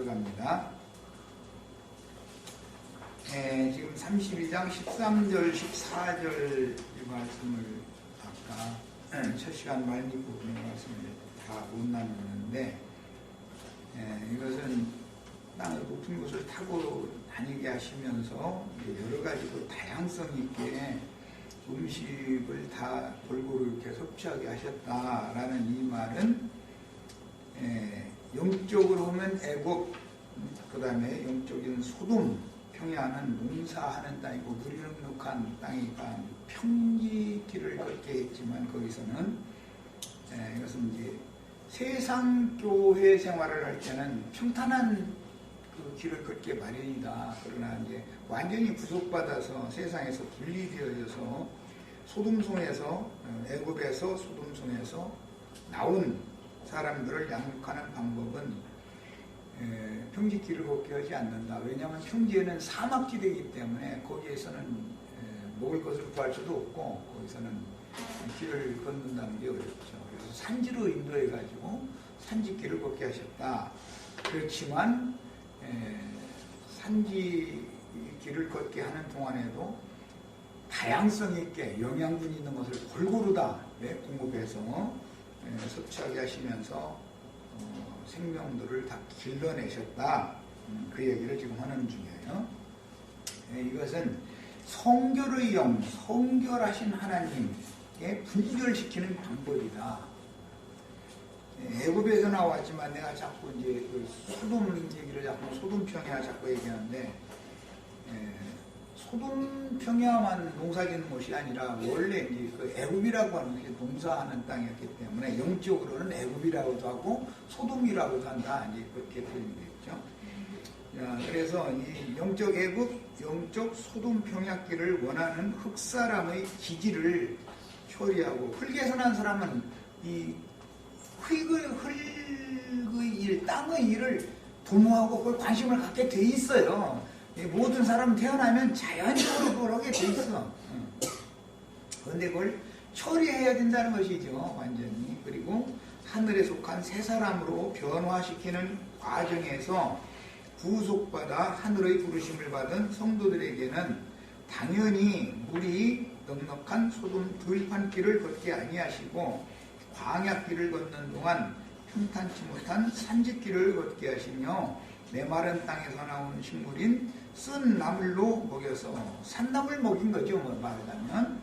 들어갑니다. 지금 32장 13절, 14절 이 말씀을 아까 첫 시간 말미 부분의 말씀을 다 못 나누는데, 이것은 땅의 높은 곳을 타고 다니게 하시면서 여러 가지 그 다양성 있게 음식을 다 골고루 이렇게 섭취하게 하셨다라는 이 말은 영적으로 보면 애굽, 그 다음에 영적인 소돔, 평야는 농사하는 땅이고 물이 넉넉한 땅이니까 평지길을 걷게 했지만 거기서는 이것은 이제 세상 교회 생활을 할 때는 평탄한 그 길을 걷게 마련이다. 그러나 이제 완전히 구속받아서 세상에서 분리되어져서 소돔송에서 애굽에서 소돔송에서 나온 사람들을 양육하는 방법은 평지길을 걷게 하지 않는다. 왜냐하면 평지에는 사막지대이기 때문에 거기에서는 먹을 것을 구할 수도 없고 거기서는 길을 걷는다는 게 어렵죠. 그래서 산지로 인도해가지고 산지길을 걷게 하셨다. 그렇지만 산지 길을 걷게 하는 동안에도 다양성 있게 영양분 있는 것을 골고루 다 공급해서 섭취하게 하시면서 생명들을 다 길러내셨다. 그 얘기를 지금 하는 중이에요. 이것은 성결의 영, 성결하신 하나님의 분별시키는 방법이다. 애굽에서 나왔지만 내가 자꾸 이제 그 소돔 얘기를 자꾸 소돔 평야 자꾸 얘기하는데 소돔 평야만 농사짓는 곳이 아니라 원래 이제 그 애굽이라고 하는 것이 농사하는 땅이었기 때문에 영적으로는 애굽이라고도 하고 소돔이라고도 한다. 이제 그렇게 표현되겠죠. 그래서 이 영적 애굽, 영적 소돔 평야길을 원하는 흑사람의 기질을 처리하고 흙에서 난 사람은 이 흙의 일, 땅의 일을 도모하고 그걸 관심을 갖게 돼 있어요. 모든 사람은 태어나면 자연적으로 그걸 하게 돼 있어. 그런데 그걸 처리해야 된다는 것이죠, 완전히. 그리고 하늘에 속한 새 사람으로 변화시키는 과정에서 구속받아 하늘의 부르심을 받은 성도들에게는 당연히 물이 넉넉한 소돔 들판길을 걷게 아니하시고 광야길을 걷는 동안 평탄치 못한 산지길을 걷게 하시며 메마른 땅에서 나오는 식물인 쓴 나물로 먹여서 산나물 먹인 거죠. 뭐 말하자면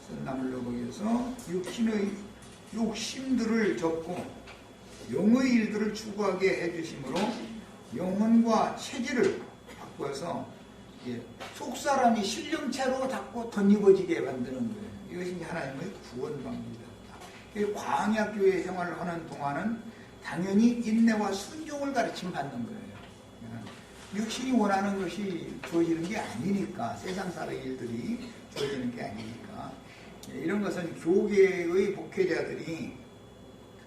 쓴 나물로 먹여서 육신의 욕심들을 접고 영의 일들을 추구하게 해주심으로 영혼과 체질을 바꿔서 속사람이 신령체로 자꾸 덧입어지게 만드는 거예요. 이것이 하나님의 구원 방법이다. 광야교회 생활을 하는 동안은 당연히 인내와 순종을 가르침 받는 거예요. 육신이 원하는 것이 주어지는 게 아니니까, 세상살의 일들이 주어지는 게 아니니까. 이런 것은 교계의 목회자들이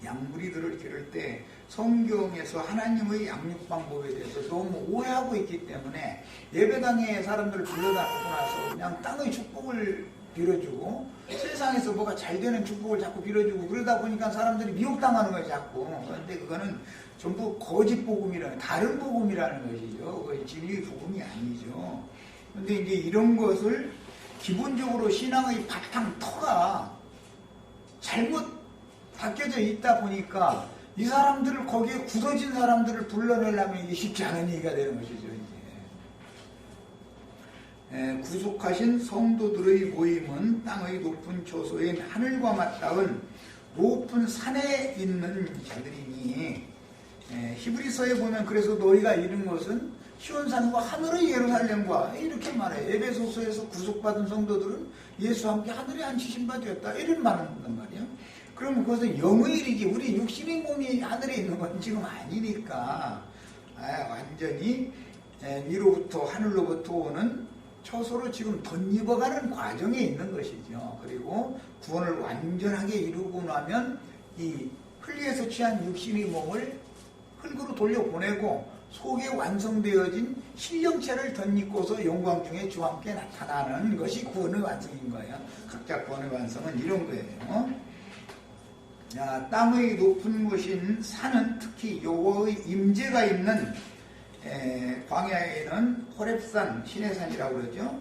양무리들을 기를 때 성경에서 하나님의 양육 방법에 대해서 너무 오해하고 있기 때문에 예배당에 사람들을 불러다 놓고 나서 그냥 땅의 축복을 빌어주고 세상에서 뭐가 잘 되는 축복을 자꾸 빌어주고 그러다 보니까 사람들이 미혹당하는 거예요, 자꾸. 그런데 그거는 전부 거짓 복음이라는, 다른 복음이라는 것이죠. 그것이 진리의 복음이 아니죠. 그런데 이제 이런 것을 기본적으로 신앙의 바탕 터가 잘못 바뀌어져 있다 보니까 이 사람들을, 거기에 굳어진 사람들을 불러내려면 이게 쉽지 않은 얘기가 되는 것이죠, 이제. 구속하신 성도들의 모임은 땅의 높은 초소인 하늘과 맞닿은 높은 산에 있는 자들이니, 히브리서에 보면 그래서 너희가 이른 것은 시온산과 하늘의 예루살렘과 이렇게 말해요. 에베소서에서 구속받은 성도들은 예수와 함께 하늘에 앉히신 바 되었다, 이런 말을 한단 말이에요. 그러면 그것은 영의 일이지 우리 육신의 몸이 하늘에 있는 건 지금 아니니까 완전히 위로부터 하늘로부터 오는 초소로 지금 덧입어가는 과정에 있는 것이죠. 그리고 구원을 완전하게 이루고 나면 이 흘리에서 취한 육신의 몸을 흙으로 돌려보내고 속에 완성되어진 신령체를 덧입고서 영광 중에 주와 함께 나타나는 것이 구원의 완성인 거예요. 각자 구원의 완성은 이런 거예요. 땅의 높은 곳인 산은 특히 여호와의 임재가 있는 광야에는 호렙산, 시내산이라고 그러죠.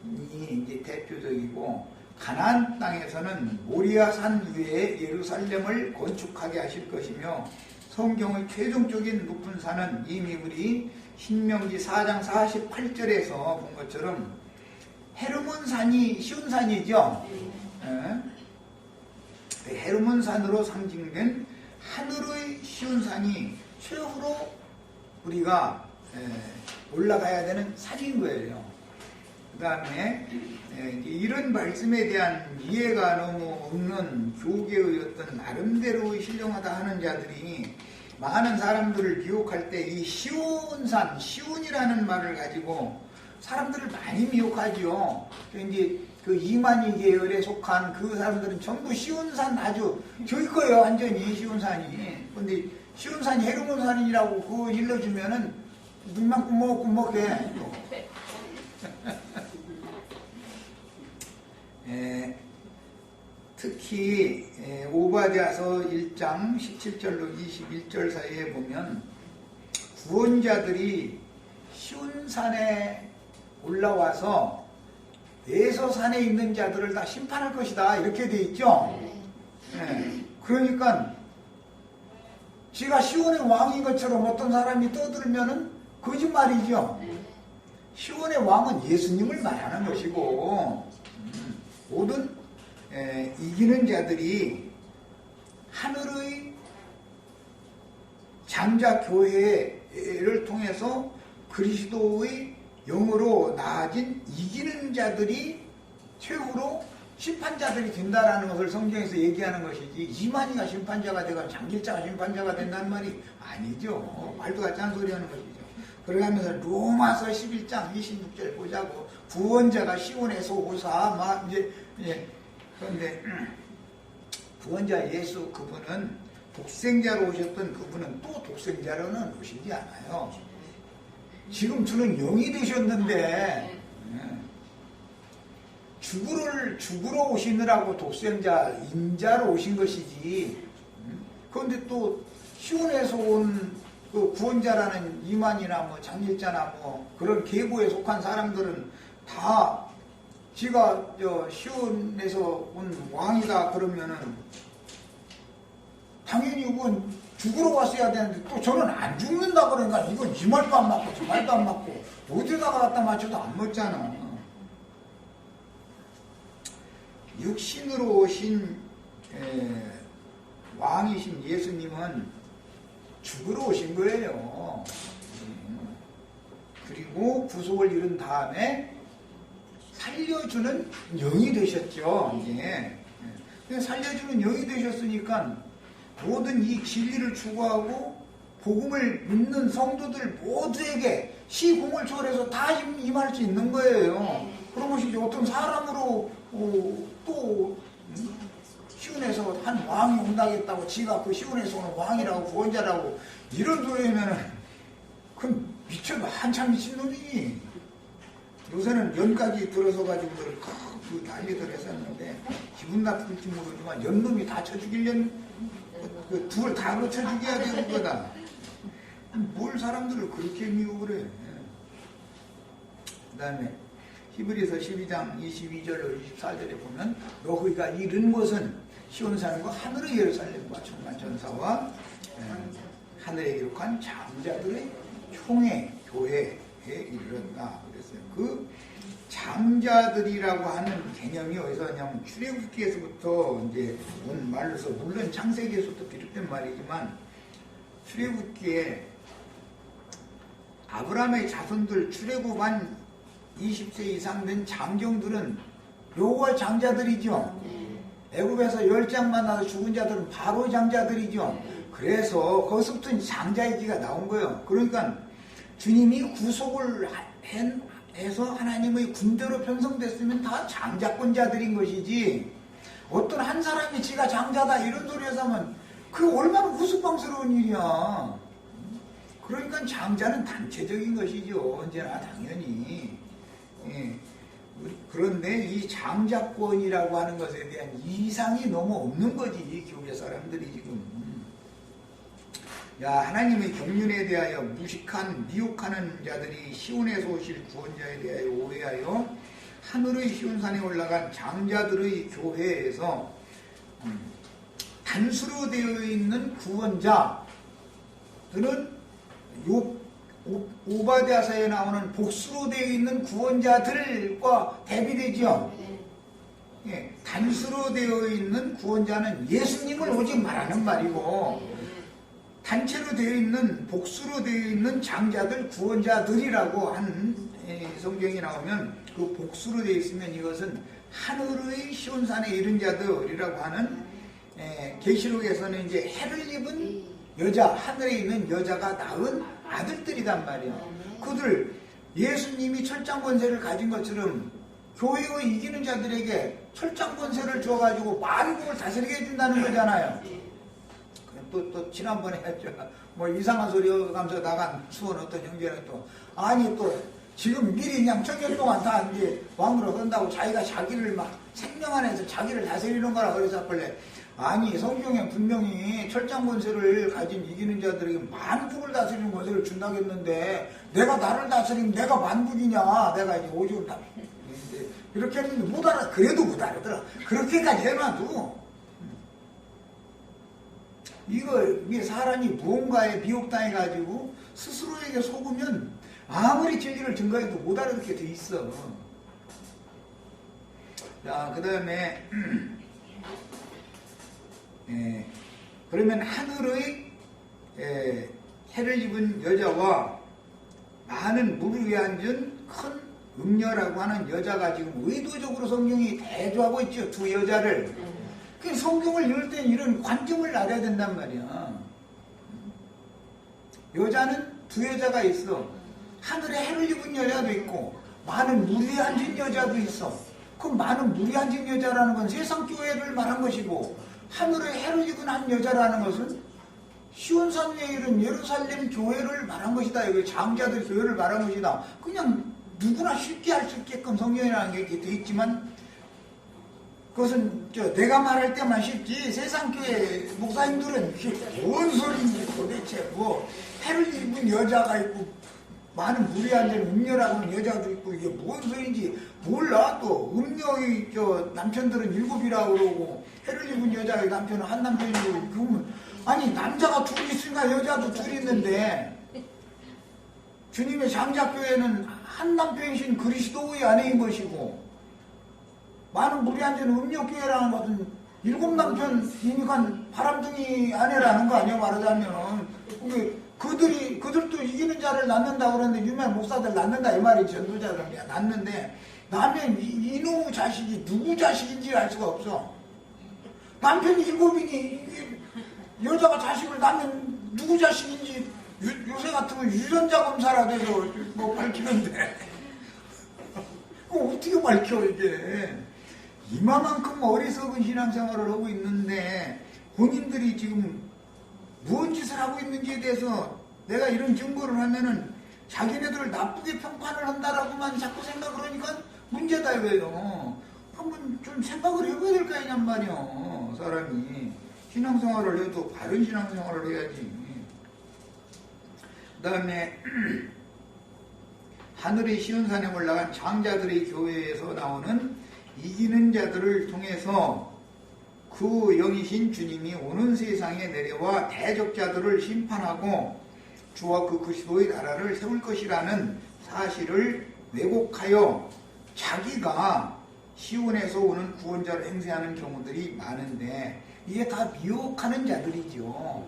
이 이제 대표적이고, 가나안 땅에서는 모리아산 위에 예루살렘을 건축하게 하실 것이며, 성경의 최종적인 높은 산은 이미 우리 신명기 4장 48절에서 본 것처럼 헤르몬산이 시온산이죠. 헤르몬산으로 상징된 하늘의 시온산이 최후로 우리가 올라가야 되는 산인 거예요. 그 다음에 이런 말씀에 대한 이해가 너무 없는 교계의 어떤 나름대로 신령하다 하는 자들이 많은 사람들을 미혹할 때 이 시온산, 시온이라는 말을 가지고 사람들을 많이 미혹하죠. 이제 그 이만희 계열에 속한 그 사람들은 전부 시온산 아주 저기 거예요. 완전히 시온산이. 근데 시온산이 헤르몬산이라고 그거 일러주면은 눈만 꾸먹꾸먹해. 특히 오바댜서 1장 17절로 21절 사이에 보면 구원자들이 시온산에 올라와서 에서산에 있는 자들을 다 심판할 것이다 이렇게 돼 있죠. 그러니까 지가 시온의 왕인 것처럼 어떤 사람이 떠들면은 거짓말이죠. 시온의 왕은 예수님을 말하는 것이고, 모든 이기는 자들이 하늘의 장자교회를 통해서 그리스도의 영으로 나아진 이기는 자들이 최후로 심판자들이 된다라는 것을 성경에서 얘기하는 것이지, 이만희가 심판자가 되거나 장길자가 심판자가 된다는 말이 아니죠. 말도 같지 않은 소리 하는 것이죠. 그러면서 로마서 11장 26절 보자고, 구원자가 시온에서 오사 막 이제 그런데 구원자 예수 그분은 독생자로 오셨던 그분은 또 독생자로는 오시지 않아요. 지금 저는 영이 되셨는데 죽으러 오시느라고 독생자 인자로 오신 것이지. 그런데 또 시온에서 온 그 구원자라는 이만이나 뭐 장일자나 뭐 그런 계보에 속한 사람들은 다 지가 시온에서 온 왕이다 그러면은 당연히 이건 죽으러 왔어야 되는데 또 저는 안 죽는다 그러니까 이건 이 말도 안 맞고 저 말도 안 맞고 어디다가 갖다 맞춰도 안 맞잖아. 육신으로 오신 왕이신 예수님은 죽으러 오신 거예요. 그리고 구속을 이룬 다음에 살려주는 영이 되셨죠. 이제 살려주는 영이 되셨으니까 모든 이 진리를 추구하고 복음을 믿는 성도들 모두에게 시공을 초월해서 다 임할 수 있는 거예요. 그런 것이 어떤 사람으로 또 시온에서 한 왕이 온다겠다고 지가 그 시온에서 오는 왕이라고 구원자라고 이런 소리면은 그건 한참 미친놈이니. 요새는 연까지 들어서 가지고 그 난리들 했었는데 기분 나쁠지 모르지만 연놈이 다 쳐 죽이려는 그 둘 다 쳐 죽여야 되는 거다. 뭘 사람들을 그렇게 미워를 해. 그 다음에 히브리서 12장 22절로 24절에 보면 너희가 이른 것은 시온산과 하늘의 예루살렘과 천만 전사와 하늘에 기록한 장자들의 총회 교회에 이르렀다 그랬어요. 그 장자들이라고 하는 개념이 어디서 그냥 출애굽기에서부터 이제 온 말로서 물론 창세기에서부터 비롯된 말이지만 출애굽기에 아브라함의 자손들 출애굽 한 20세 이상 된 장정들은 요걸 장자들이죠. 애굽에서 10장 만나서 죽은 자들은 바로 장자들이죠. 그래서 거기서부터 장자이기가 나온 거예요. 그러니까 주님이 구속을 해서 하나님의 군대로 편성됐으면 다 장자권자들인 것이지, 어떤 한 사람이 지가 장자다 이런 소리 해서 하면 그게 얼마나 우스꽝스러운 일이야. 그러니까 장자는 단체적인 것이죠. 언제나 당연히. 그런데 이 장자권이라고 하는 것에 대한 이상이 너무 없는 거지, 이 교계 사람들이 지금. 야, 하나님의 경륜에 대하여 무식한 미혹하는 자들이 시온에서 오실 구원자에 대하여 오해하여 하늘의 시온산에 올라간 장자들의 교회에서 단수로 되어 있는 구원자들은 오바댜서에 나오는 복수로 되어 있는 구원자들과 대비되죠. 예, 단수로 되어 있는 구원자는 예수님을 오직 말하는 말이고, 단체로 되어 있는 복수로 되어 있는 장자들 구원자들이라고 한 성경이 나오면, 그 복수로 되어 있으면 이것은 하늘의 시온산에 이른 자들이라고 하는, 계시록에서는 이제 해를 입은 여자, 하늘에 있는 여자가 낳은 아들들이단 말이에요. 그들 예수님이 철장 권세를 가진 것처럼 교회의 이기는 자들에게 철장 권세를 줘가지고 만국을 다스리게 해준다는 거잖아요. 또 지난번에 뭐 이상한 소리 하면서 나간 수원 어떤 형제는 또 아니 또 지금 미리 그냥 천년 동안 다 이제 왕으로 한다고 자기가 자기를 막 생명 안에서 자기를 다스리는 거라 그래서 원래 아니 성경에 분명히 철장 권세를 가진 이기는 자들에게 만국을 다스리는 권세를 준다고 했는데 내가 나를 다스리면 내가 만국이냐, 내가 이제 오죽을 다 이렇게 했는데 못 알아. 그래도 못 알아들어. 그렇게까지 해놔도 이게 사람이 무언가에 미혹당해가지고 스스로에게 속으면 아무리 진리를 증거해도 못 알아듣게 돼 있어. 자, 그 다음에 그러면 하늘의 해를 입은 여자와 많은 물 위에 앉은 큰 음녀라고 하는 여자가 지금 의도적으로 성경이 대조하고 있죠. 두 여자를. 그 성경을 읽을 땐 이런 관점을 알아야 된단 말이야. 여자는 두 여자가 있어. 하늘에 해를 입은 여자도 있고 많은 물 위에 앉은 여자도 있어. 그 많은 물 위에 앉은 여자라는 건 세상 교회를 말한 것이고, 하늘에 해를 입은 한 여자라는 것은 시온산 위에 이른 예루살렘 교회를 말한 것이다. 이거 장자들 교회를 말한 것이다. 그냥 누구나 쉽게 할 수 있게끔 성경이라는 게 이렇게 돼 있지만, 그것은 내가 말할 때만 쉽지 세상 교회 목사님들은 이게 뭔 소리인지 도대체 뭐 해를 입은 여자가 있고 많은 물에 앉은 음녀라고 하는 여자도 있고 이게 뭔 소리인지 몰라. 또 음녀의 남편들은 7이라고 그러고 해를 입은 여자의 남편은 한 남편이고, 그러면 아니 남자가 둘이 있으니까 여자도 둘이 있는데 주님의 장자교회는 한 남편이신 그리스도의 아내인 것이고, 많은 물이 앉은 음녀교회라는 것은 7남편이니까 바람둥이 아내라는 거 아니에요, 말하자면. 그들도 이기는 자를 낳는다 그러는데 유명 목사들 낳는다 이 말이 전도자들 낳는데, 나면 이놈의 자식이 누구 자식인지 알 수가 없어. 남편이 7이니 여자가 자식을 낳으면 누구 자식인지 요새 같으면 유전자 검사라도 해서 뭐 밝히는데 그거 어떻게 밝혀 이게. 이만큼 어리석은 신앙생활을 하고 있는데 본인들이 지금 무슨 짓을 하고 있는지에 대해서 내가 이런 증거를 하면은 자기네들을 나쁘게 평판을 한다라고만 자꾸 생각을 하니까 문제다 이거예요. 한번 좀 생각을 해봐야 될 거 아니냔 말이야. 사람이 신앙생활을 해도 바른 신앙생활을 해야지. 그 다음에 하늘의 시온산에 올라간 장자들의 교회에서 나오는 이기는 자들을 통해서 그 영이신 주님이 오는 세상에 내려와 대적자들을 심판하고 주와 그 그리스도의 나라를 세울 것이라는 사실을 왜곡하여 자기가 시온에서 오는 구원자를 행세하는 경우들이 많은데, 이게 다 미혹하는 자들이죠.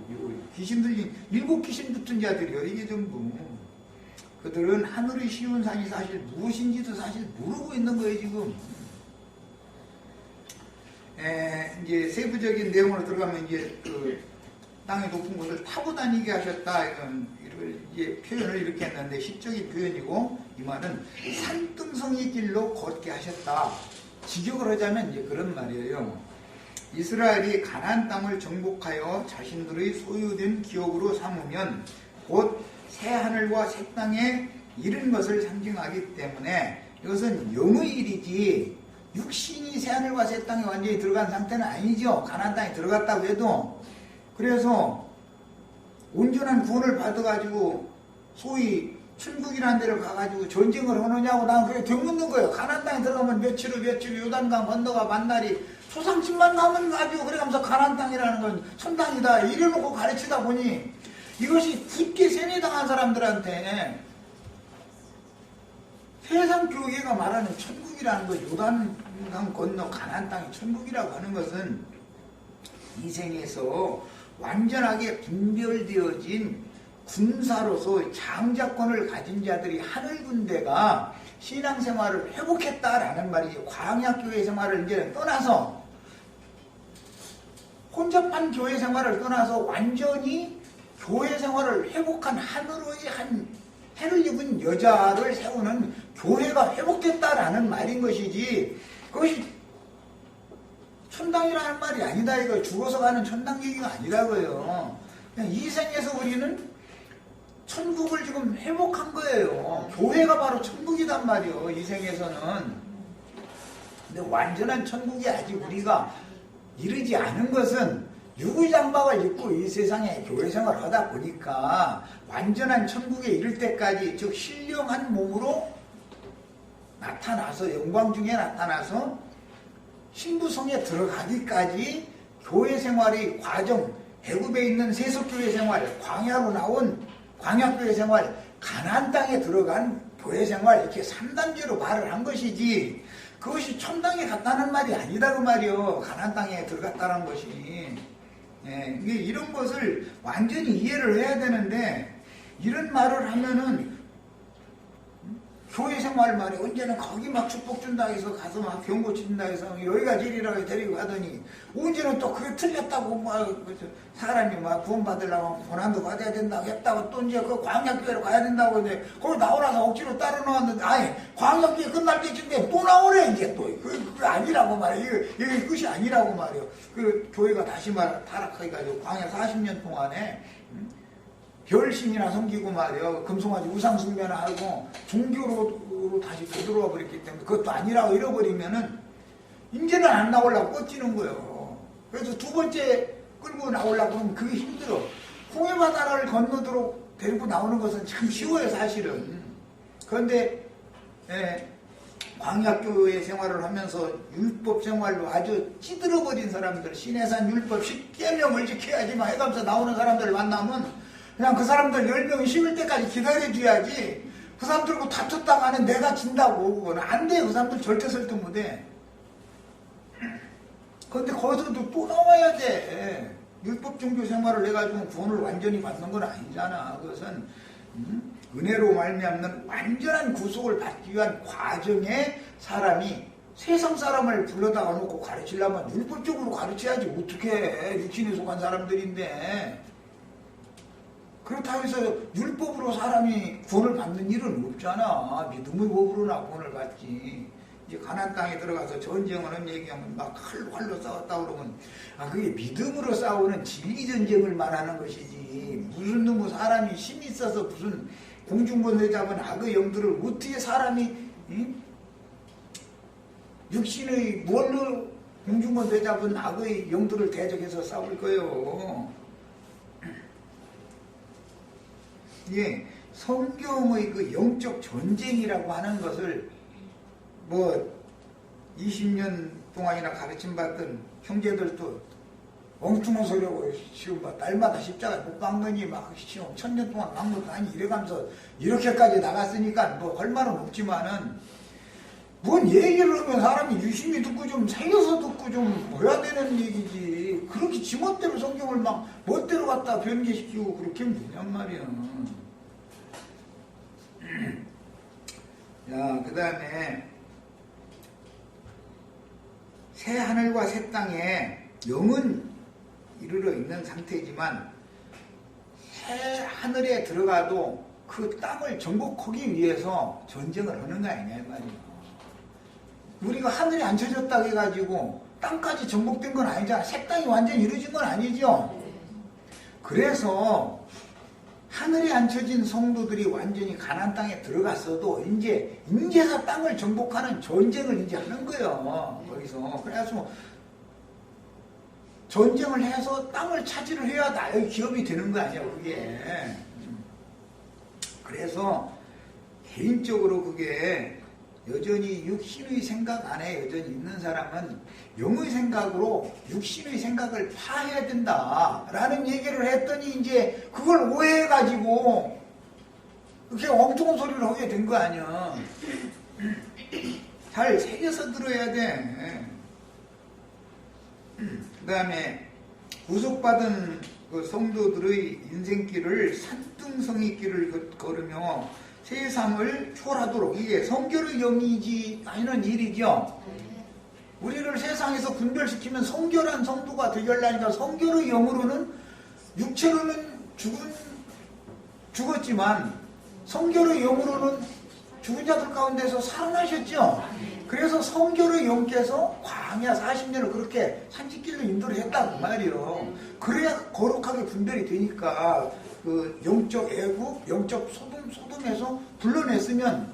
귀신 들린 7 귀신 붙은 자들이요, 이게 전부. 그들은 하늘의 시온산이 사실 무엇인지도 사실 모르고 있는 거예요, 지금. 이제 세부적인 내용으로 들어가면 이제 그 땅의 높은 곳을 타고 다니게 하셨다, 이런 이제 표현을 이렇게 했는데 시적인 표현이고, 이 말은 산등성이 길로 걷게 하셨다. 직역을 하자면 이제 그런 말이에요. 이스라엘이 가나안 땅을 정복하여 자신들의 소유된 기업으로 삼으면 곧 새 하늘과 새 땅에 이른 것을 상징하기 때문에 이것은 영의 일이지 육신이 새 하늘과 새 땅에 완전히 들어간 상태는 아니죠. 가나안 땅에 들어갔다고 해도. 그래서 온전한 구원을 받아가지고 소위 천국이라는 데를 가가지고 전쟁을 하느냐고 난 그게 되묻는 거예요. 가나안 땅에 들어가면 며칠 요단강 건너가 만날이 소상집만 가면 가지고 그래 가면서 가나안 땅이라는 건 천당이다 이래놓고 가르치다 보니 이것이 깊게 세뇌당한 사람들한테 세상 교계가 말하는 천국이라는 것, 요단강 건너 가나안 땅이 천국이라고 하는 것은 이 생에서 완전하게 분별되어진 군사로서 장자권을 가진 자들이 하늘 군대가 신앙생활을 회복했다라는 말이죠. 광야교회 생활을 이제 떠나서 혼잡한 교회 생활을 떠나서 완전히 교회 생활을 회복한 하늘의 한 해를 입은 여자를 세우는 교회가 회복됐다라는 말인 것이지 그것이 천당이라는 말이 아니다. 이거 죽어서 가는 천당 얘기가 아니라고요. 그냥 이 생에서 우리는 천국을 지금 회복한 거예요. 교회가 바로 천국이단 말이요. 이 생에서는. 근데 완전한 천국이 아직 우리가 이르지 않은 것은 유구장박을 입고 이 세상에 교회 생활을 하다 보니까 완전한 천국에 이를 때까지 즉 신령한 몸으로 나타나서 영광 중에 나타나서 신부성에 들어가기까지 교회 생활의 과정, 애굽에 있는 세속교회 생활, 광야로 나온 광야교회 생활, 가나안 땅에 들어간 교회 생활 이렇게 3단계로 말을 한 것이지 그것이 천당에 갔다는 말이 아니다 그 말이요. 가나안 땅에 들어갔다는 것이. 예, 이런 것을 완전히 이해를 해야 되는데 이런 말을 하면은 교회 생활 말에 언제는 거기 막 축복 준다 해서 가서 막 병 고친다 해서 여기가 제일이라고 데리고 가더니 언제는 또 그게 틀렸다고 막 사람이 막 구원받으려면 고난도 받아야 된다고 했다고 또 이제 그 광야교회로 가야 된다고 이제 거기 나오라서 억지로 따로 나왔는데 아예 광야교회 끝날 때쯤에 또 나오래 이제 또 그게 아니라고 말이에요. 이게 끝이 아니라고 말이에요. 그 교회가 다시 말 타락해가지고 광야 40년 동안에 별신이나 섬기고 말이요. 금송아지 우상숭배나 하고 종교로 다시 되돌아와 버렸기 때문에 그것도 아니라고 잃어버리면은 이제는 안 나오려고 뻗지는 거예요. 그래서 두 번째 끌고 나오려고 하면 그게 힘들어. 홍해바다를 건너도록 데리고 나오는 것은 참 쉬워요 사실은. 그런데 광야교회 생활을 하면서 율법 생활로 아주 찌들어버린 사람들 신해산 율법 10계명을 지켜야지만 해가면서 나오는 사람들을 만나면 그냥 그 사람들 10명이 심을 때까지 기다려줘야지 그 사람들하고 다퉜다가 하는 내가 진다고 그거는 안 돼. 그 사람들 절대 설득 못해. 그런데 거기서도 또 나와야 돼. 율법 종교 생활을 해가지고 구원을 완전히 받는 건 아니잖아. 그것은 은혜로 말미암는 완전한 구속을 받기 위한 과정에 사람이 세상 사람을 불러다가 놓고 가르치려면 율법적으로 가르쳐야지 어떻게 육신에 속한 사람들인데 그렇다고 해서 율법으로 사람이 구원을 받는 일은 없잖아. 믿음의 법으로나 구원을 받지. 이제 가나안 땅에 들어가서 전쟁하는 얘기하면 막 활로 싸웠다 그러면 그게 믿음으로 싸우는 진리 전쟁을 말하는 것이지 무슨 놈의 사람이 힘이 있어서 무슨 공중권세 잡은 악의 영들을 어떻게 사람이 육신의 뭘로 공중권세 잡은 악의 영들을 대적해서 싸울 거예요. 예, 성경의 그 영적 전쟁이라고 하는 것을 뭐 20년 동안이나 가르침받던 형제들도 엉뚱한 소리하고 지금 막 날마다 십자가 못 박느니 막 지금 1000년 동안 막는 거 아니 이래가면서 이렇게까지 나갔으니까 뭐 할 말은 없지만은 뭔 얘기를 하면 사람이 유심히 듣고 좀 살려서 듣고 좀 해야 되는 얘기지. 그렇게 지멋대로 성경을 막 멋대로 갖다 변개시키고 그렇게 하면 되냔 말이야. 야, 그 다음에 새 하늘과 새 땅에 영은 이르러 있는 상태지만 새 하늘에 들어가도 그 땅을 정복하기 위해서 전쟁을 하는 거 아니냐 이 말이야. 우리가 하늘에 앉혀졌다고 해가지고 땅까지 정복된 건 아니잖아. 새 땅이 완전히 이루어진 건 아니죠. 그래서 하늘에 앉혀진 성도들이 완전히 가나안 땅에 들어갔어도 이제서 땅을 정복하는 전쟁을 이제 하는 거예요. 거기서. 그래서 전쟁을 해서 땅을 차지를 해야 나의 기업이 되는 거 아니야, 그게. 그래서 개인적으로 그게 여전히 육신의 생각 안에 여전히 있는 사람은 영의 생각으로 육신의 생각을 파해야 된다라는 얘기를 했더니 이제 그걸 오해해가지고 그렇게 엉뚱한 소리를 하게 된 거 아니야. 잘 새겨서 들어야 돼. 그 다음에 구속받은 그 성도들의 인생길을 산등성의 길을 걸으며 세상을 초월하도록, 이게 성결의 영이지 아니는 일이죠. 우리를 세상에서 분별시키면 성결한 성도가 되려니까 성결의 영으로는, 육체로는 죽었지만 성결의 영으로는 죽은 자들 가운데서 살아나셨죠. 그래서 성결의 영께서 광야 40년을 그렇게 산지길로 인도를 했다고 말이요. 그래야 거룩하게 분별이 되니까 그 영적 애국, 영적 소돔에서 불러냈으면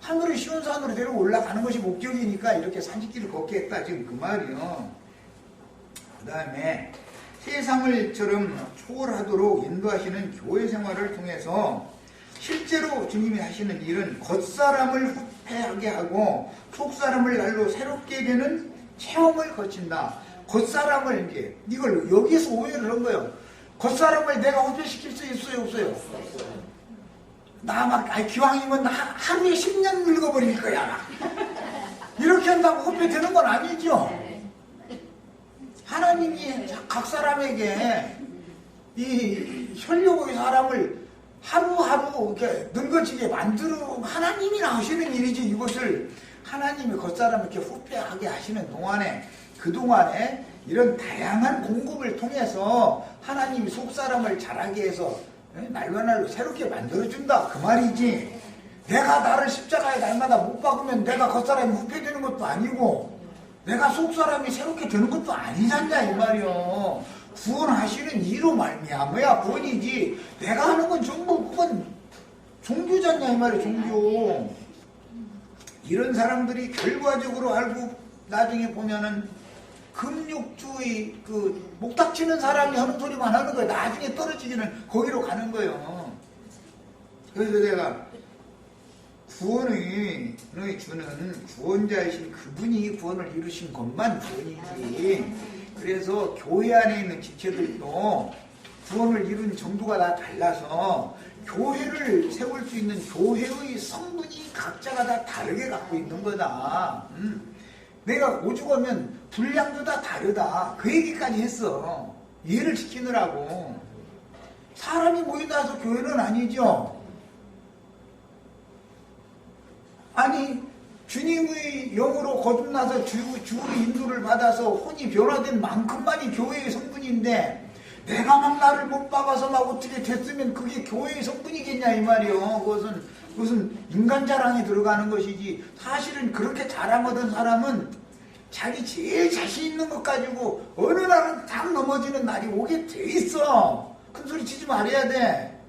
하늘의 시온산으로 데려 올라가는 것이 목적이니까 이렇게 산지길을 걷게 했다, 지금 그 말이요. 그 다음에 세상을처럼 초월하도록 인도하시는 교회 생활을 통해서 실제로 주님이 하시는 일은 겉사람을 후패하게 하고 속사람을 날로 새롭게 되는 체험을 거친다. 겉사람을 이걸 여기서 오해를 한 거예요. 겉사람을 내가 후패시킬 수 있어요, 없어요? 나 막 기왕이면 하루에 10년 늙어버릴 거야. 이렇게 한다고 후패되는 건 아니죠. 하나님이 각 사람에게 이 혈육의 사람을 하루하루 이렇게 늙어지게 만들어 하나님이 하시는 일이지, 이것을 하나님이 겉사람을 이렇게 후패하게 하시는 동안에, 그동안에 이런 다양한 공급을 통해서 하나님이 속사람을 자라게 해서 날로 새롭게 만들어준다, 그 말이지. 내가 나를 십자가에 날마다 못 박으면 내가 겉사람이 후패되는 것도 아니고 내가 속사람이 새롭게 되는 것도 아니잖냐, 이 말이요. 구원하시는 이로 말미암아야 구원이지, 내가 하는 건 전부 그건 종교잖냐, 이 말이에요, 종교. 이런 사람들이 결과적으로 알고 나중에 보면은 금욕주의 그 목닥치는 사람이 하는 소리만 하는 거예요. 나중에 떨어지기는 거기로 가는 거예요. 그래서 내가 구원을 주는 구원자이신 그분이 구원을 이루신 것만 구원이지, 그래서 교회 안에 있는 지체들도 구원을 이룬 정도가 다 달라서 교회를 세울 수 있는 교회의 성분이 각자가 다 다르게 갖고 있는 거다. 내가 오죽하면 분량도 다 다르다, 그 얘기까지 했어. 이해를 시키느라고. 사람이 모인다서 교회는 아니죠. 아니 주님의 영으로 거듭나서 주의 인도를 받아서 혼이 변화된 만큼만이 교회의 성분인데, 내가 막 나를 못 박아서 막 어떻게 됐으면 그게 교회의 성분이겠냐, 이 말이요. 그것은 무슨 인간 자랑에 들어가는 것이지. 사실은 그렇게 자랑하던 사람은 자기 제일 자신 있는 것 가지고 어느 날은 딱 넘어지는 날이 오게 돼 있어. 큰 소리 치지 말아야 돼.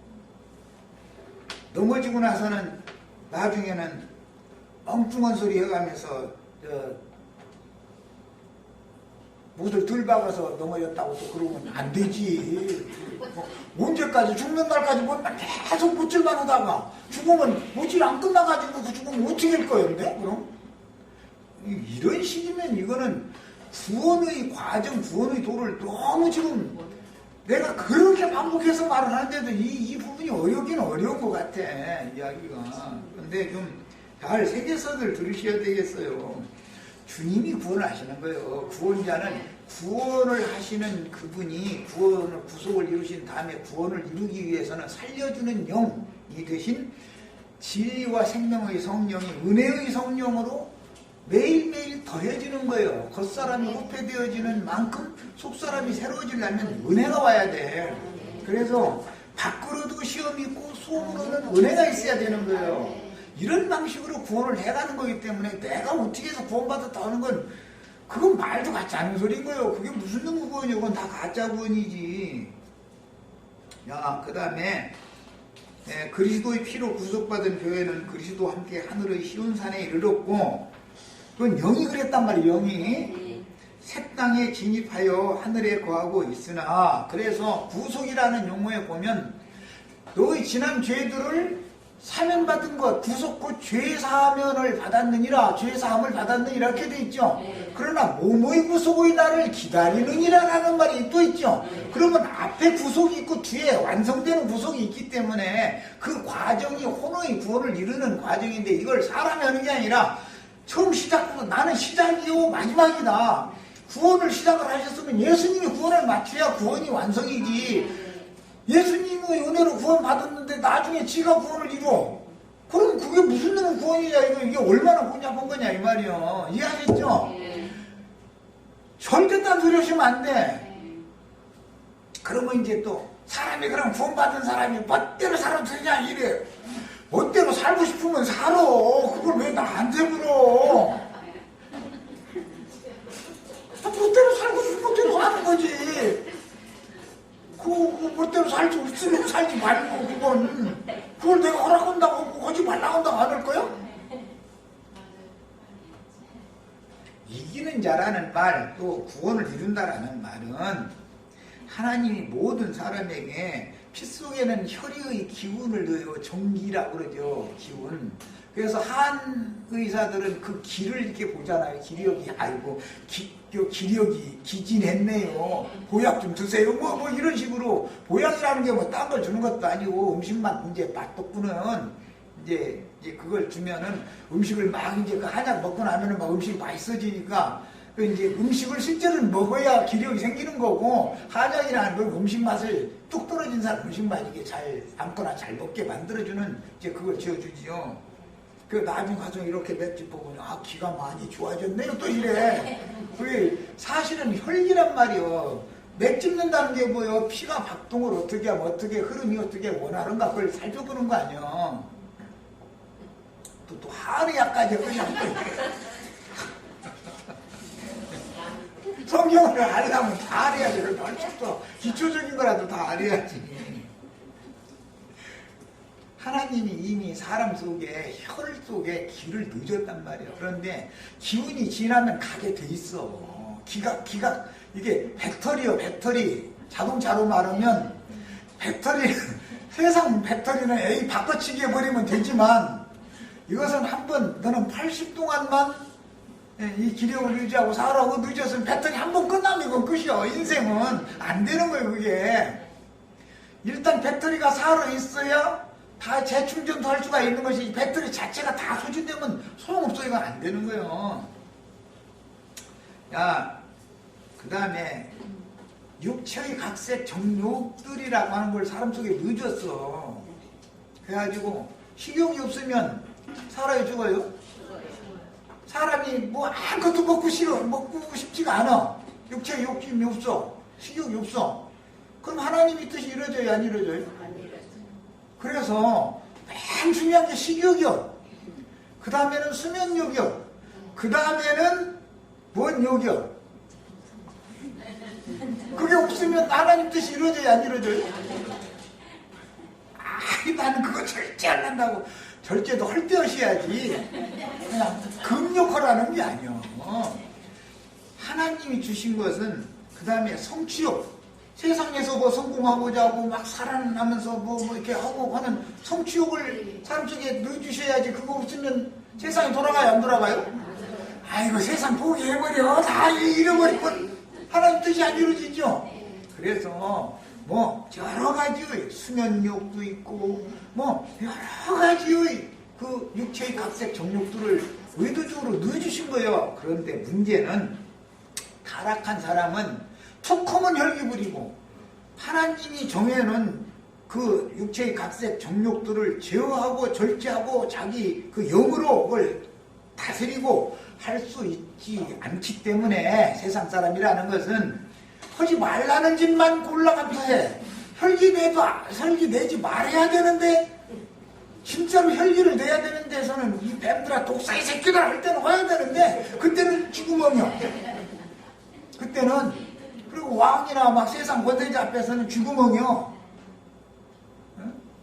넘어지고 나서는 나중에는 엉뚱한 소리 해가면서 못을 덜 박아서 넘어졌다고 또 그러면 안 되지. 언제까지, 죽는 날까지 계속 못질만 하다가 죽으면 못질 안 끝나가지고 그 죽으면 어떻게 될 거였는데, 그럼? 이런 식이면 이거는 구원의 과정, 구원의 도를 너무 지금 내가 그렇게 반복해서 말을 하는데도 이 부분이 어렵긴 어려운 것 같아, 이야기가. 근데 좀 잘 새겨서들 들으셔야 되겠어요. 주님이 구원을 하시는 거예요. 구원자는 구원을 하시는 그분이 구속을 이루신 다음에 구원을 이루기 위해서는 살려주는 영이 대신 진리와 생명의 성령이 은혜의 성령으로 매일매일 더해지는 거예요. 겉사람이 후패되어지는 만큼 속사람이 새로워지려면 은혜가 와야 돼. 그래서 밖으로도 시험이 있고 속으로는 은혜가 있어야 되는 거예요. 이런 방식으로 구원을 해가는 거기 때문에 내가 어떻게 해서 구원받았다 하는 건 그건 말도 같지 않은 소리인 거예요. 그게 무슨 놈의 구원이야. 그건 다 가짜 구원이지. 그 다음에 그리스도의 피로 구속받은 교회는 그리스도와 함께 하늘의 시온산에 이르렀고, 그건 영이 그랬단 말이에요. 영이 새 땅에 진입하여 하늘에 거하고 있으나, 그래서 구속이라는 용어에 보면 너희 지난 죄들을 사면받은 것, 구속 곧 죄사면을 받았느니라, 죄사함을 받았느니라 이렇게 돼 있죠. 그러나 뭐뭐의 구속의 날을 기다리느니라라는 말이 또 있죠. 그러면 앞에 구속이 있고 뒤에 완성되는 구속이 있기 때문에 그 과정이 혼의 구원을 이루는 과정인데, 이걸 사람이 하는 게 아니라 처음 시작부터 나는 시작이요 마지막이다. 구원을 시작을 하셨으면 예수님이 구원을 마쳐야 구원이 완성이지. 예수님의 은혜로 구원 받았는데 나중에 지가 구원을 이뤄. 그럼 그게 무슨 놈의 구원이냐, 이게 얼마나 혼잡한 거냐 이 말이요. 이해하셨죠? 절대 딴 소리 하시면 안 돼. 그러면 이제 또 사람이 그럼 구원 받은 사람이 멋대로 살아도 되냐 이래. 멋대로 살고 싶으면 살아. 그걸 왜 나한테 물어? 멋대로 살고 싶은 멋대로 하는 거지. 그 멋대로 살지 없으면 살지 말고, 그걸 내가 허락한다고 하지 말라고 한다고 안 할 거야? 이기는 자라는 말, 또 구원을 이룬다라는 말은 하나님이 모든 사람에게 피 속에는 혈의의 기운을 넣어요. 정기라고 그러죠. 기운. 그래서 한 의사들은 그 기를 이렇게 보잖아요. 기력이, 아이고, 기력이 기진했네요. 보약 좀 드세요. 뭐 이런 식으로. 보약이라는 게 뭐 딴 걸 주는 것도 아니고, 음식만 이제 맛돋구는 이제 그걸 주면은 음식을 막 이제 그 한약 먹고 나면은 막 음식이 맛있어지니까, 그 이제 음식을 실제로 먹어야 기력이 생기는 거고, 한약이라는 건 음식 맛을 뚝 떨어진 사람 음식 맛 이게 잘 아무거나 잘 먹게 만들어주는 이제 그걸 지어주지요. 그 나중에 가서 이렇게 맷집 보고, 아, 기가 많이 좋아졌네요. 또 이래. 그게 사실은 혈기란 말이요. 맥 짚는다는 게 뭐예요? 피가 박동을 어떻게 하면 어떻게 흐름이 어떻게 원하는가 그걸 살펴보는 거 아니야. 또 하루야까지 그냥 성경을 알려면 다 알아야지. 얼추 기초적인 거라도 다 알아야지. 하나님이 이미 사람 속에, 혈 속에 기를 넣어줬단 말이에요. 그런데 기운이 지나면 가게 돼 있어. 기가 이게 배터리요, 배터리. 자동차로 말하면 배터리, 세상 배터리는 에이 바꿔치기 해버리면 되지만, 이것은 한번 너는 80 동안만 이 기력을 유지하고 살아고 늦었으면 배터리 한 번 끝나면 이건 끝이요. 인생은 안 되는 거예요. 그게 일단 배터리가 살아있어야 다 재충전도 할 수가 있는 것이, 배터리 자체가 다 소진되면 소용없어. 이건 안 되는 거예요. 야, 그 다음에 육체의 각색 정욕들이라고 하는 걸 사람 속에 넣어줬어. 그래가지고 식욕이 없으면 살아요, 죽어요? 사람이 뭐 아무것도 먹고 싶지가 않아. 육체에 욕심이 없어. 식욕이 없어. 그럼 하나님의 뜻이 이루어져요, 안 이루어져요? 그래서 맨 중요한 게 식욕이요. 그 다음에는 수면욕이요. 그 다음에는 뭔 욕이요? 그게 없으면 하나님 뜻이 이루어져요, 안 이루어져요? 나는 그거 절대 안 한다고. 절제도 헐때없이 해야지. 그냥 금욕하라는 게 아니요. 하나님이 주신 것은 그 다음에 성취욕. 세상에서 뭐 성공하고자 하고 막 살아나면서 뭐 이렇게 하고 하는 성취욕을 사람 속에 넣어주셔야지. 그거 없으면 세상이 돌아가요, 안 돌아가요? 아이고, 세상 포기해버려. 다 잃어버리고 하나님 뜻이 안 이루어지죠. 그래서 뭐 여러 가지의 수면욕도 있고 뭐 여러 가지의 그 육체의 각색 정욕들을 의도적으로 넣어주신 거예요. 그런데 문제는 타락한 사람은 툭하면 혈기 부리고, 하나님이 정해놓은 그 육체의 각색 정욕들을 제어하고 절제하고 자기 그 영으로 그걸 다스리고 할 수 있지 않기 때문에 세상 사람이라는 것은 하지 말라는 짓만 골라가면서 해. 혈기 내지 말아야 되는데, 진짜로 혈기를 내야 되는 데서는 이 뱀들아, 독사이 새끼들 할 때는 와야 되는데, 그때는 쥐구멍이요. 그때는, 그리고 왕이나 막 세상 권세자 앞에서는 쥐구멍이요.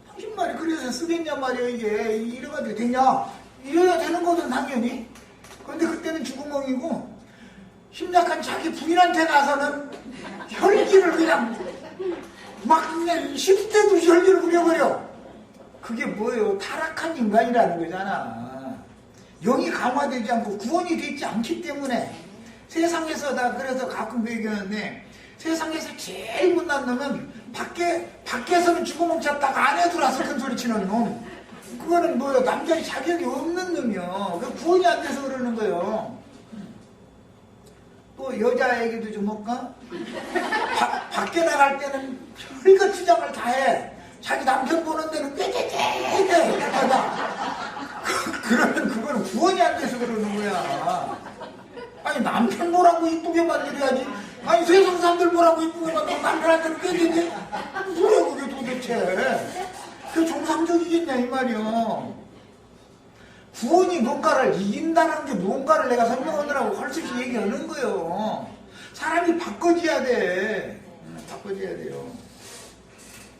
당신 말이 그래서 쓰겠냐 말이야. 이게 이래가지고 되냐? 이래야 되는 거든 당연히. 그런데 그때는 쥐구멍이고, 심약한 자기 부인한테 가서는 혈기를 그냥 막 그냥 10대도 혈기를 부려버려. 그게 뭐예요? 타락한 인간이라는 거잖아. 영이 강화되지 않고 구원이 되지 않기 때문에 세상에서 나 그래서 가끔 그 얘기하는데 세상에서 제일 못난 놈은 밖에서는 죽어먹 잤다가 안에 들어와서 큰 소리 치는 놈. 그거는 뭐예요? 남자의 자격이 없는 놈이요. 그 구원이 안 돼서 그러는 거예요. 또 여자 얘기도 좀 할까? 밖에 나갈 때는 별거 주장을 다 해. 자기 남편 보는 데는 꾀꾀꾀 그러면 그거는 구원이 안 돼서 그러는 거야. 아니 남편 보라고 이쁘게 만들어야지. 아니 세상 사람들 보라고 이쁘게 만들고 남편한테는 꾀꾀꾀 뭐야 그게 도대체. 그게 정상적이겠냐 이 말이야. 구원이 뭔가를 이긴다는 게 뭔가를 내가 설명하느라고 헐떡이 얘기하는 거예요. 사람이 바꿔줘야 돼. 바꿔줘야 돼요.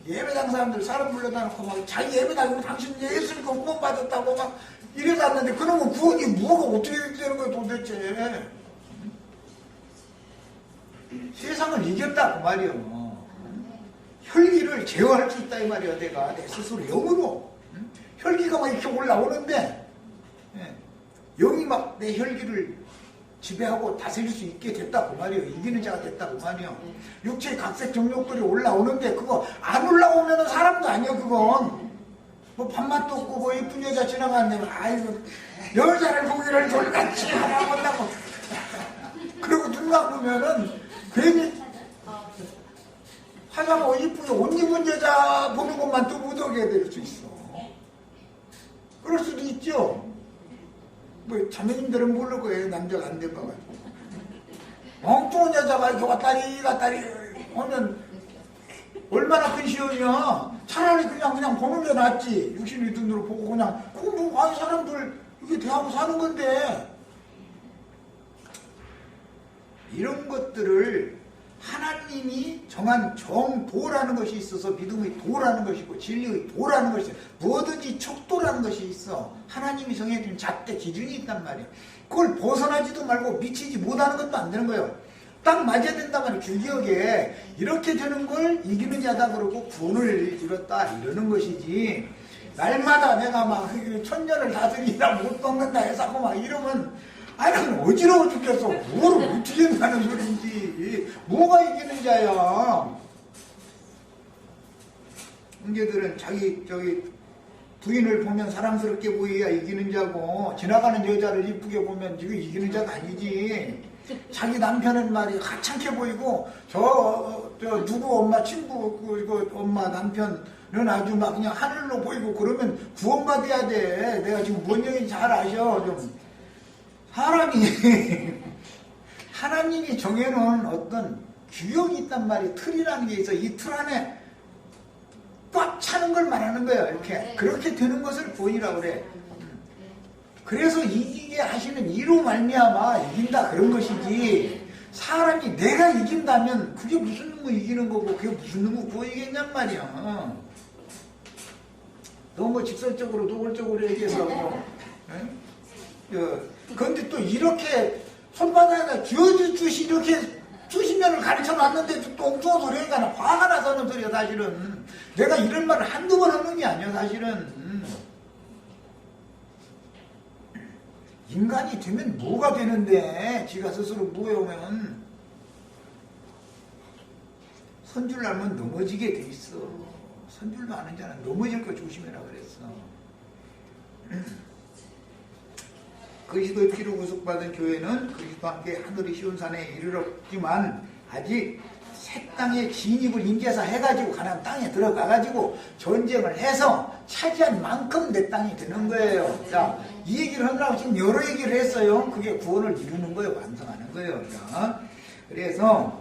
예배당 사람들 사람 불러다 놓고 막 자기 예배당이고 당신 예수니까 구원 받았다고 막 이래서 왔는데 그러면 구원이 뭐가 어떻게 되는 거야 도대체. 세상을 이겼다 그 말이요. 혈기를 제어할 수 있다 이 말이야. 내가 내 스스로 영으로 혈기가 막 이렇게 올라오는데 영이 막 내 혈기를 지배하고 다스릴 수 있게 됐다 그 말이에요. 이기는 자가 됐다 그 말이에요. 육체의 각색 정욕들이 올라오는데 그거 안 올라오면 사람도 아니야. 그건 뭐 밥맛도 없고 뭐 이쁜 여자 지나가는데 아이고 여자를 보기를 돌같이 하나 본다고 그리고 눈 감으면은 괜히 화장하고 이쁘게 옷 입은 여자 보는 것만 또 무더기게 될 수 있어. 그럴 수도 있죠. 뭐 자매님들은 모를 거예요. 남자가 안 된 거 가지고 엉뚱한 여자가 이렇게 왔다리 하면 얼마나 큰 시험이야. 차라리 그냥 보는 게 낫지. 육신의 눈으로 보고 그냥 공부 아니 사람들 이게 대하고 사는 건데 이런 것들을 하나님이 정한 정도라는 것이 있어서 믿음의 도라는 것이 있고 진리의 도라는 것이 있어. 뭐든지 척도라는 것이 있어. 하나님이 정해준 잣대 기준이 있단 말이야. 그걸 벗어나지도 말고 미치지 못하는 것도 안 되는 거예요. 딱 맞아야 된단 말이야. 규격에 이렇게 되는 걸 이기는 자다 그러고 구원을 이뤘다 이러는 것이지. 날마다 내가 막 천년을 다스리다 못 먹는다 해서 막 이러면 아니 어지러워 죽겠어. 뭐를 어떻게 한다는 소리인지. 뭐가 이기는 자야. 형제들은 자기 부인을 보면 사랑스럽게 보여야 이기는 자고 지나가는 여자를 이쁘게 보면 이거 이기는 자가 아니지. 자기 남편은 말이 하찮게 보이고 저 누구 엄마 친구 그 엄마 남편은 아주 막 그냥 하늘로 보이고 그러면 구원받아야 돼. 내가 지금 뭔 얘기인지 잘 아셔. 좀 하나님이 정해놓은 어떤 규격이 있단 말이에요. 틀이라는 게 있어. 이 틀 안에 꽉 차는 걸 말하는 거예요. 이렇게 그렇게 되는 것을 구원이라고 그래. 그래서 이기게 하시는 이로 말미암아 이긴다 그런 것이지. 사람이 내가 이긴다면 그게 무슨 놈의 이기는 거고 그게 무슨 놈의 구원이겠냔 말이야. 너무 직설적으로 노골적으로 얘기해서 그런데 또 이렇게 손바닥에다 쥐어주듯이 이렇게 수십 년을 가르쳐놨는데 또 엉뚱한 소리 하니까 화가 나서 하는 소리야 사실은. 내가 이런 말을 한두 번 하는 게 아니야 사실은. 인간이 되면 뭐가 되는데 지가 스스로 뭐해오면 선줄 날면 넘어지게 돼 있어. 선줄도 아는 자는 넘어질 거 조심해라 그랬어. 그리스도의 피로 구속받은 교회는 그리스도와 함께 하늘의 시온산에 이르렀지만 아직 새 땅에 진입을 인계사 해가지고 가나안 땅에 들어가가지고 전쟁을 해서 차지한 만큼 내 땅이 되는 거예요. 자, 이 얘기를 하느라고 지금 여러 얘기를 했어요. 그게 구원을 이루는 거예요. 완성하는 거예요. 자, 그래서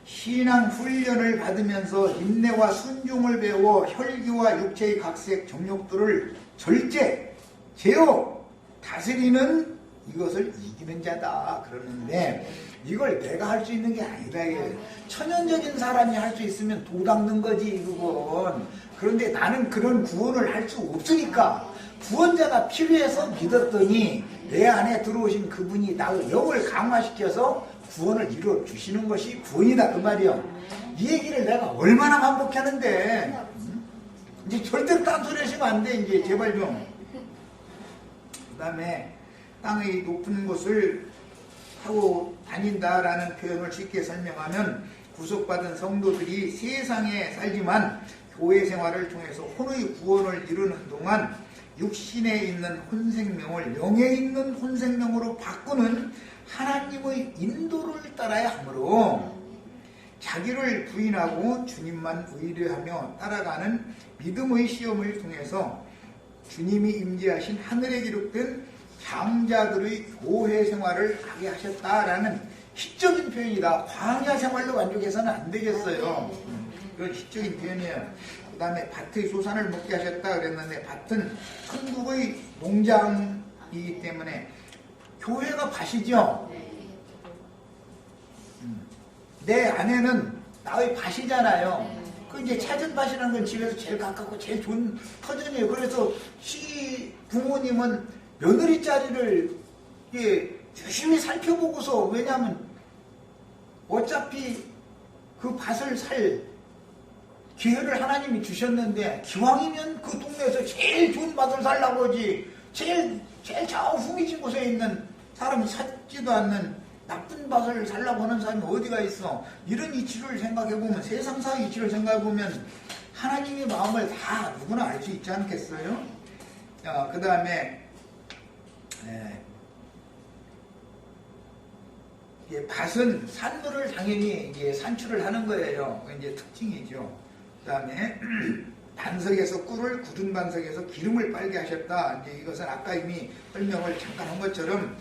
신앙 훈련을 받으면서 인내와 순종을 배워 혈기와 육체의 각색 정욕들을 절제, 제어, 다스리는 이것을 이기는 자다 그러는데 이걸 내가 할 수 있는 게 아니다. 이게 천연적인 사람이 할 수 있으면 도 닦는 거지 그건. 그런데 나는 그런 구원을 할 수 없으니까 구원자가 필요해서 믿었더니 내 안에 들어오신 그분이 나의 영을 강화시켜서 구원을 이루어 주시는 것이 구원이다 그 말이요. 이 얘기를 내가 얼마나 반복하는데 이제 절대로 딴소리 하시면 안 돼. 이제 제발 좀. 그 다음에 땅의 높은 곳을 타고 다닌다라는 표현을 쉽게 설명하면 구속받은 성도들이 세상에 살지만 교회 생활을 통해서 혼의 구원을 이루는 동안 육신에 있는 혼생명을 영에 있는 혼생명으로 바꾸는 하나님의 인도를 따라야 하므로 자기를 부인하고 주님만 의뢰하며 따라가는 믿음의 시험을 통해서 주님이 임재하신 하늘에 기록된 장자들의 교회 생활을 하게 하셨다라는 시적인 표현이다. 광야 생활로 만족해서는 안 되겠어요. 그런 시적인 표현이에요. 그 다음에 밭의 소산을 먹게 하셨다 그랬는데 밭은 천국의 농장이기 때문에 교회가 밭이죠. 내 아내는 나의 밭이잖아요. 그 이제 찾은 밭이라는 건 집에서 제일 가깝고 제일 좋은 터전이에요. 그래서 부모님은 며느리 자리를 유심히 살펴보고서, 왜냐하면 어차피 그 밭을 살 기회를 하나님이 주셨는데 기왕이면 그 동네에서 제일 좋은 밭을 살라고 하지, 제일 좌우 후미진 곳에 있는 사람이 찾지도 않는 나쁜 밭을 살라고 하는 사람이 어디가 있어. 이런 이치를 생각해보면, 세상사의 이치를 생각해보면 하나님의 마음을 다 누구나 알 수 있지 않겠어요? 그 다음에 밭은 산물을 당연히 이제 산출을 하는 거예요. 이제 특징이죠. 그 다음에 반석에서 꿀을, 굳은 반석에서 기름을 빨게 하셨다. 이제 이것은 아까 이미 설명을 잠깐 한 것처럼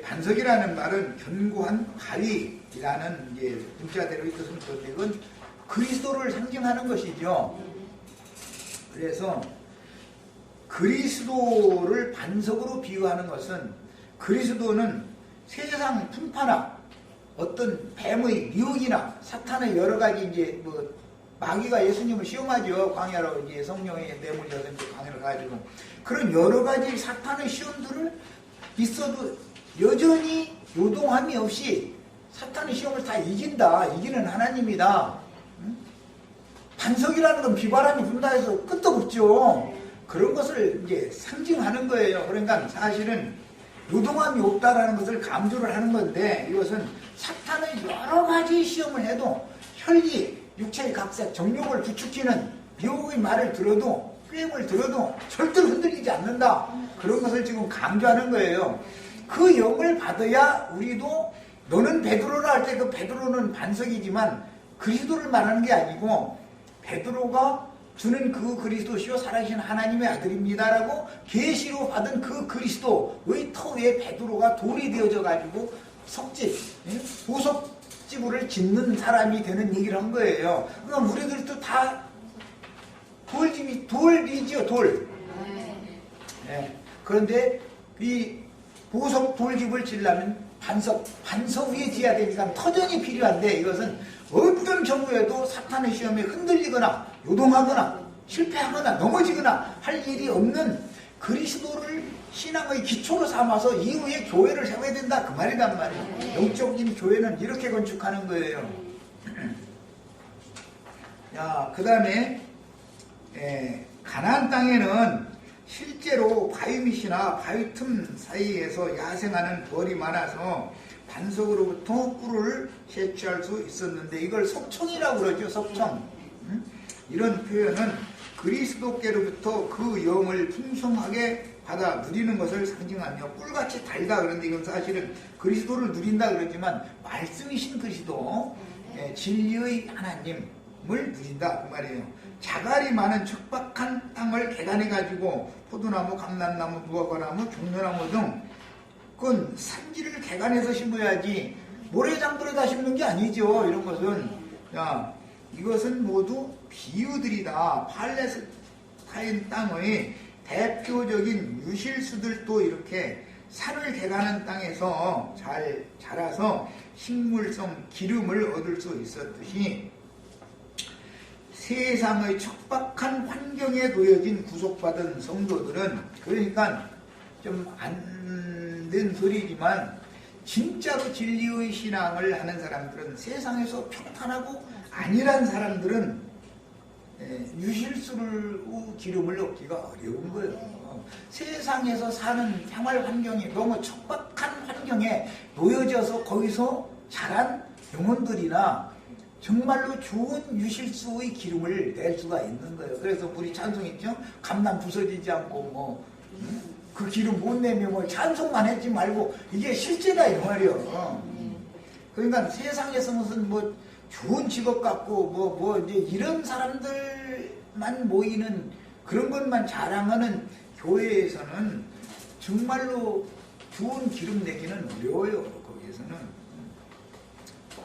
반석이라는 말은 견고한 바위라는 이제 문자대로 뜻은 그런데 이건 그리스도를 상징하는 것이죠. 그래서 그리스도를 반석으로 비유하는 것은, 그리스도는 세상 풍파나 어떤 뱀의 미혹이나 사탄의 여러 가지 이제 마귀가 예수님을 시험하죠. 광야로 이제 성령에 내몰려서 이제 광야를 가지고 그런 여러 가지 사탄의 시험들을 있어도 여전히 요동함이 없이 사탄의 시험을 다 이긴다. 이기는 하나님이다. 반석이라는 건 비바람이 분다 해서 끄떡 없죠. 그런 것을 이제 상징하는 거예요. 그러니까 사실은 요동함이 없다라는 것을 강조를 하는 건데, 이것은 사탄의 여러 가지 시험을 해도 혈기, 육체의 각색, 정욕을 부추기는 미혹의 말을 들어도, 꾀임을 들어도 절대로 흔들리지 않는다. 그런 것을 지금 강조하는 거예요. 그 영을 받아야 우리도, 너는 베드로라 할 때 그 베드로는 반석이지만 그리스도를 말하는 게 아니고 베드로가 주는 그 그리스도시요 살아계신 하나님의 아들입니다라고 계시로 받은 그 그리스도의 터위에 베드로가 돌이 되어져 가지고 석집, 보석지구를 짓는 사람이 되는 얘기를 한 거예요. 그럼 우리들도 다 돌이지요, 돌. 네. 그런데 이 보석 돌집을 지려면 반석 위에 지어야 되니까 터전이 필요한데, 이것은 어떤 경우에도 사탄의 시험에 흔들리거나 요동하거나 실패하거나 넘어지거나 할 일이 없는 그리스도를 신앙의 기초로 삼아서 이후에 교회를 세워야 된다 그 말이란 말이에요. 영적인 교회는 이렇게 건축하는 거예요. 그 다음에 가나안 땅에는 실제로 바위 밑이나 바위 틈 사이에서 야생하는 벌이 많아서 반석으로부터 꿀을 채취할 수 있었는데, 이걸 석청이라고 그러죠. 석청. 이런 표현은 그리스도께로부터 그 영을 풍성하게 받아 누리는 것을 상징하며, 꿀같이 달다 그런데 이건 사실은 그리스도를 누린다 그러지만 말씀이신 그리스도, 진리의 하나님을 누린다 그 말이에요. 자갈이 많은 척박한 땅을 개간해 가지고 포도나무, 감람나무, 무화과나무, 종려나무 등 그건 산지를 개간해서 심어야지 모래장돌에다 심는 게 아니죠. 이런 것은 이것은 모두 비유들이다. 팔레스타인 땅의 대표적인 유실수들도 이렇게 산을 개간한 땅에서 잘 자라서 식물성 기름을 얻을 수 있었듯이 세상의 척박한 환경에 놓여진 구속받은 성도들은, 그러니까 좀 안 된 소리지만 진짜로 진리의 신앙을 하는 사람들은, 세상에서 평탄하고 안일한 사람들은 유실수를 기름을 얻기가 어려운 거예요. 세상에서 사는 생활 환경이 너무 척박한 환경에 놓여져서 거기서 자란 영혼들이나 정말로 좋은 유실수의 기름을 낼 수가 있는 거예요. 그래서 우리 찬송 있죠? 감난 부서지지 않고 그 기름 못 내면 찬송만 했지 말고 이게 실제다 이 말이에요. 그러니까 세상에서 무슨 좋은 직업 갖고 이제 이런 사람들만 모이는 그런 것만 자랑하는 교회에서는 정말로 좋은 기름 내기는 어려워요. 거기에서는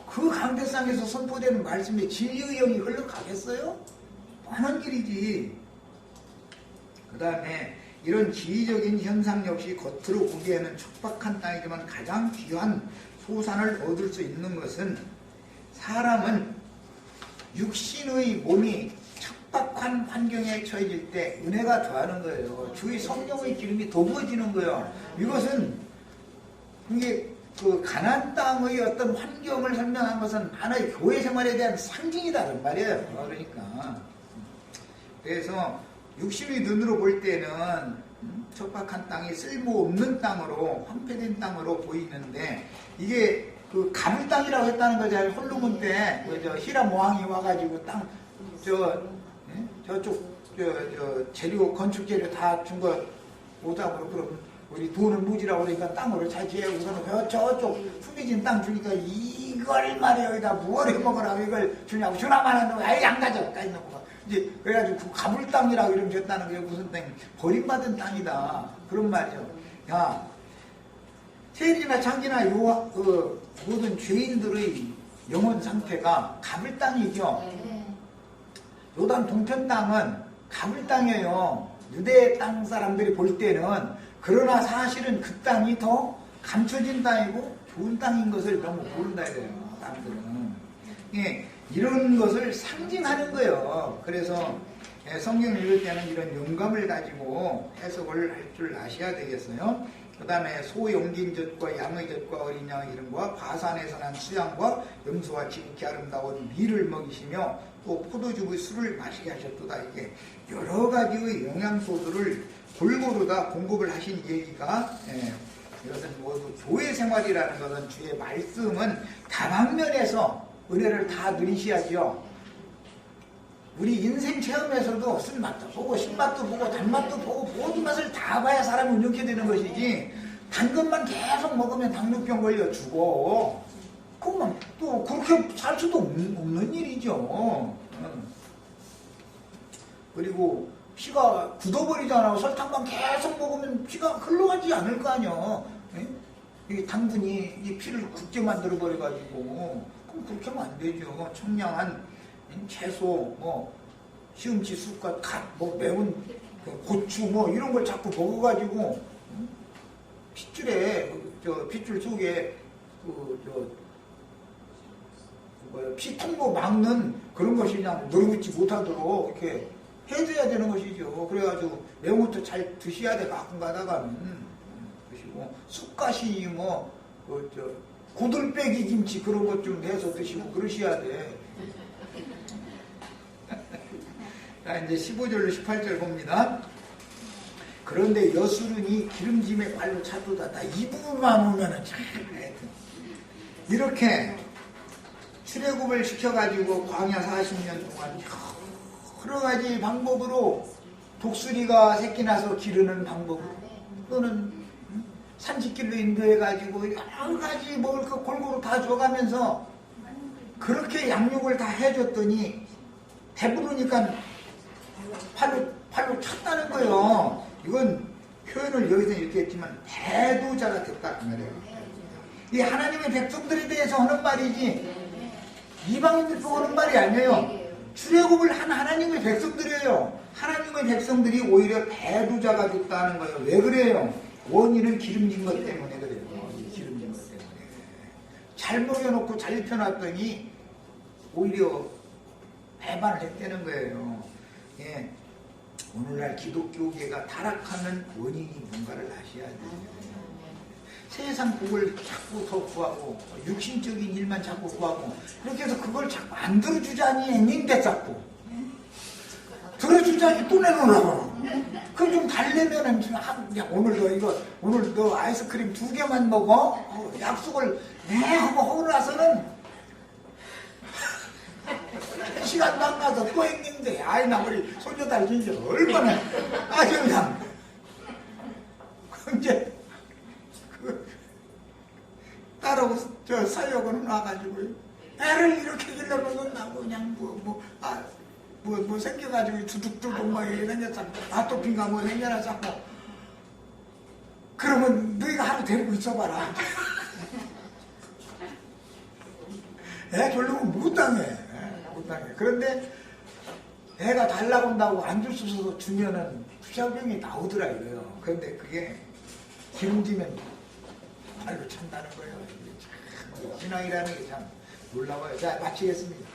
그 강대상에서 선포되는 말씀에 진리의 영이 흘러가겠어요? 뻔한 길이지. 그 다음에 이런 지위적인 현상 역시 겉으로 보기에는 척박한 땅이지만 가장 귀한 소산을 얻을 수 있는 것은, 사람은 육신의 몸이 척박한 환경에 처해질 때 은혜가 더하는 거예요. 주의 성령의 기름이 더 부어지는 거예요. 이것은 이게 그 가나안 땅의 어떤 환경을 설명한 것은 하나의 교회 생활에 대한 상징이다는 말이에요. 그러니까 그래서 육신의 눈으로 볼 때는 척박한 땅이 쓸모없는 땅으로, 황폐된 땅으로 보이는데, 이게 그 가물 땅이라고 했다는 거죠. 홀로몬 때 히람 왕이 와가지고 저쪽 재료, 건축 재료 다 준 거 오답으로, 그럼 우리 돈을 무지라고 그러니까 땅으로 차지해. 우선은 저쪽 후미진 땅 주니까 이걸 말이야 여기다 뭘 해먹으라고 이걸 주냐고, 주나만 하는 아예 안 가져. 까지 놓고 이제 그래가지고 그 가물 땅이라고 이름 줬다는 게 무슨 땅, 버림받은 땅이다 그런 말이죠. 야, 세리나 창기나 모든 죄인들의 영혼 상태가 가물 땅이죠. 요단 동편 땅은 가물 땅이에요. 유대 땅 사람들이 볼 때는. 그러나 사실은 그 땅이 더 감춰진 땅이고 좋은 땅인 것을 너무 모른다 이래요. 사람들은. 예, 이런 것을 상징하는 거예요. 그래서 성경 읽을 때는 이런 영감을 가지고 해석을 할 줄 아셔야 되겠어요. 그 다음에 소 용긴 젖과 양의 젖과 어린 양의 기름과 바산에서 난 수양과 염소와 지극히 아름다운 밀을 먹이시며 또 포도주의 술을 마시게 하셨도다. 이게 여러 가지의 영양소들을 골고루 다 공급을 하신 얘기가, 이것은 모두 교회 생활이라는 것은, 주의 말씀은 다방면에서 은혜를 다 누리셔야죠. 우리 인생 체험에서도 쓴맛도 보고 신맛도 보고 단맛도 보고 모든 맛을 다 봐야 사람이 운영케 되는 것이지, 단 것만 계속 먹으면 당뇨병 걸려 죽어. 그러면 또 그렇게 살 수도 없는 일이죠. 그리고 피가 굳어버리잖아. 설탕만 계속 먹으면 피가 흘러가지 않을 거 아니야. 이 당분이 이 피를 굳게 만들어 버려가지고, 그럼 그렇게 하면 안 되죠. 청량한 채소, 시금치, 쑥갓, 갓, 매운 고추, 이런 걸 자꾸 먹어가지고 핏줄 속에 피 통로 막는 그런 것이 그냥 늘어붙지 못하도록 이렇게 해줘야 되는 것이죠. 그래가지고 매운 것도 잘 드셔야 돼. 가끔 가다가는 드시고, 쑥갓이 고들빼기 김치 그런 것 좀 해서 드시고 그러셔야 돼. 자, 이제 15절로 18절 봅니다. 그런데 여수른이 기름짐의 발로 차도다. 이 부분만 보면은 참 이렇게 출애굽을 시켜가지고 광야 40년 동안 여러 가지 방법으로 독수리가 새끼 나서 기르는 방법, 또는 산지길로 인도해가지고 여러 가지 먹을 거 골고루 다 줘가면서 그렇게 양육을 다 해줬더니 배부르니까 팔로 찼다는 거예요. 이건 표현을 여기서 이렇게 했지만 배도자가 됐다 그 말이에요. 이 하나님의 백성들에 대해서 하는 말이지 이방인들 보고 하는 말이 아니에요. 출애굽을 한 하나님의 백성들이에요. 하나님의 백성들이 오히려 배도자가 됐다는 거예요. 왜 그래요? 원인은 기름진 것 때문에 그래요. 기름진 것 때문에. 잘 먹여놓고 잘 입혀놨더니 오히려 배반을 했다는 거예요. 예. 오늘날 기독교계가 타락하는 원인이 뭔가를 아셔야 돼요. 세상 복을 자꾸 더 구하고 육신적인 일만 자꾸 구하고 그렇게 해서 그걸 자꾸 안 들어주자니 했는데 자꾸 들어주자니 또 내놓으라고. 그럼 좀 달래면은 야, 오늘 너 이거 오늘 너 아이스크림 2개만 먹어? 약속을 하고 하고 나서는 시간도 안 가서 또 했는데 아이 나 우리 손녀딸 진짜 얼마나 아주 그냥 이제 딸하고 저 사역은 와가지고 애를 이렇게 길러놓으면 나고 그냥 뭐 생겨가지고 두둑두둑 막 이러냐 아토피인가 뭐 생겨나 자꾸 그러면 너희가 하루 데리고 있어봐라. 애 졸려면 못 당해. 그런데 애가 달라고 한다고 안 줄 수 있어서 주면은 부작용이 나오더라 이거요. 그런데 그게 기름지면 발로 찬다는 거예요. 신앙이라는 게 참 놀라워요. 자, 마치겠습니다.